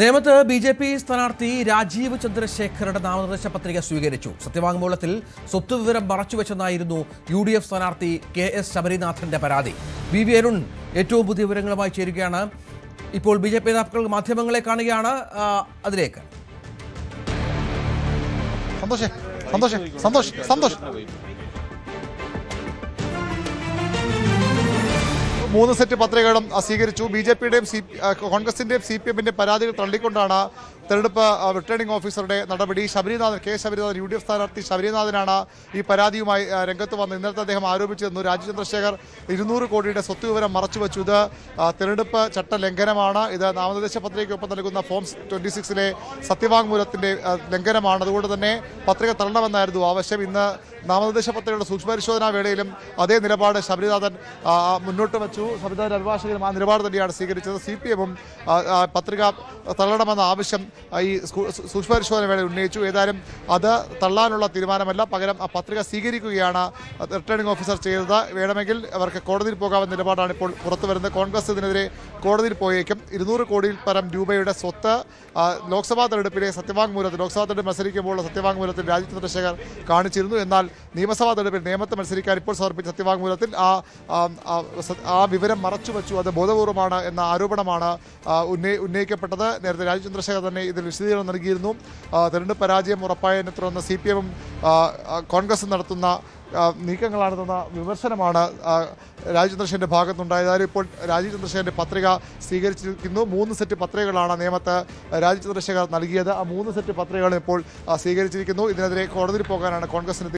നേമത്ത് ബി.ജെ.പി. സ്ഥാനാർത്ഥി രാജീവ് ചന്ദ്രശേഖറുടെ നാമനിർദ്ദേശ പത്രിക സ്വീകരിച്ചു. സത്യവാങ്മൂലത്തിൽ സ്വത്തുവിവരം മറച്ചുവെച്ചെന്നായിരുന്നു യു.ഡി.എഫ്. സ്ഥാനാർത്ഥി കെ.എസ്. ശബരിനാഥന്റെ പരാതി. വി അരുൺ ഏറ്റവും പുതിയ വിവരങ്ങളുമായി ചേരുകയാണ്. ഇപ്പോൾ ബി.ജെ.പി. നേതാക്കൾ മാധ്യമങ്ങളെ കാണുകയാണ്. അതിലേക്ക് സന്തോഷ് 3 സെറ്റ് പത്രികകളും സ്വീകരിച്ചു. ബി.ജെ.പിയുടെയും കോൺഗ്രസിന്റെയും CPM-ന്റെയും പരാതികൾ തള്ളിക്കൊണ്ടാണ് തെരഞ്ഞെടുപ്പ് റിട്ടേണിംഗ് ഓഫീസറുടെ നടപടി. K Sabarinathan UDF. സ്ഥാനാർത്ഥി ശബരിനാഥനാണ് ഈ പരാതിയുമായി രംഗത്ത് വന്നത്. ഇന്നലത്തെ അദ്ദേഹം ആരോപിച്ചിരുന്നു രാജീവ് ചന്ദ്രശേഖർ 200 കോടിയുടെ സ്വത്ത് വിവരം മറച്ചുവെച്ചു. ഇത് തെരഞ്ഞെടുപ്പ് ചട്ട ലംഘനമാണ്. ഇത് നാമനിർദ്ദേശ പത്രികയ്ക്കൊപ്പം നൽകുന്ന ഫോം 26-ലെ സത്യവാങ്മൂലത്തിന്റെ ലംഘനമാണ്. അതുകൊണ്ട് തന്നെ പത്രിക തള്ളണമെന്നായിരുന്നു ആവശ്യം. ഇന്ന് നാമനിർദ്ദേശ പത്രികയുടെ സൂക്ഷ്മപരിശോധനാ വേളയിലും അതേ നിലപാട് ശബരിനാഥൻ മുന്നോട്ട് വച്ചു. ശബരിനാഥൻ അഭിഭാഷകരും ആ നിലപാട് തന്നെയാണ് സ്വീകരിച്ചത്. CPM-ഉം പത്രിക തള്ളണമെന്ന ആവശ്യം ഈ സൂക്ഷ്മപരിശോധന വേളയിൽ ഉന്നയിച്ചു. ഏതായാലും അത് തള്ളാനുള്ള തീരുമാനമല്ല, പകരം ആ പത്രിക സ്വീകരിക്കുകയാണ് റിട്ടേണിംഗ് ഓഫീസർ ചെയ്തത്. വേണമെങ്കിൽ അവർക്ക് കോടതിയിൽ പോകാമെന്ന നിലപാടാണ് ഇപ്പോൾ പുറത്തു വരുന്നത്. കോൺഗ്രസ് ഇതിനെതിരെ കോടതിയിൽ പോയേക്കും. 200 കോടിയിൽ പരം രൂപയുടെ സ്വത്ത് ലോക്സഭാ തെരഞ്ഞെടുപ്പിലെ ലോക്സഭാ തെരഞ്ഞെടുപ്പ് മത്സരിക്കുമ്പോൾ സത്യവാങ്മൂലത്തിൽ രാജീവ് ചന്ദ്രശേഖർ കാണിച്ചിരുന്നു. എന്നാൽ നിയമസഭാ തെരഞ്ഞെടുപ്പിൽ നേമത്ത് മത്സരിക്കാൻ ഇപ്പോൾ സമർപ്പിച്ച സത്യവാങ്മൂലത്തിൽ ആ വിവരം മറച്ചുവെച്ചു. അത് ബോധപൂർവമാണ് എന്ന ആരോപണമാണ് ഉന്നയിക്കപ്പെട്ടത്. നേരത്തെ രാജീവ് ചന്ദ്രശേഖർ തന്നെ ഇതിൽ വിശദീകരണം നൽകിയിരുന്നു. തെരഞ്ഞെടുപ്പ് പരാജയം ഉറപ്പായതിനെ തുടർന്ന് CPM-ഉം കോൺഗ്രസും നടത്തുന്ന നീക്കങ്ങളാണെന്ന വിമർശനമാണ് രാജീവ് ചന്ദ്രശേഖരന്റെ ഭാഗത്തുണ്ടായത്. ഇപ്പോൾ രാജീവ് ചന്ദ്രശേഖരന്റെ പത്രിക സ്വീകരിച്ചിരിക്കുന്നു. 3 സെറ്റ് പത്രികകളാണ് നേമത്ത് രാജീവ് ചന്ദ്രശേഖർ നൽകിയത്. ആ 3 സെറ്റ് പത്രികകളും ഇപ്പോൾ സ്വീകരിച്ചിരിക്കുന്നു. ഇതിനെതിരെ കോടതിയിൽ പോകാനാണ് കോൺഗ്രസിന്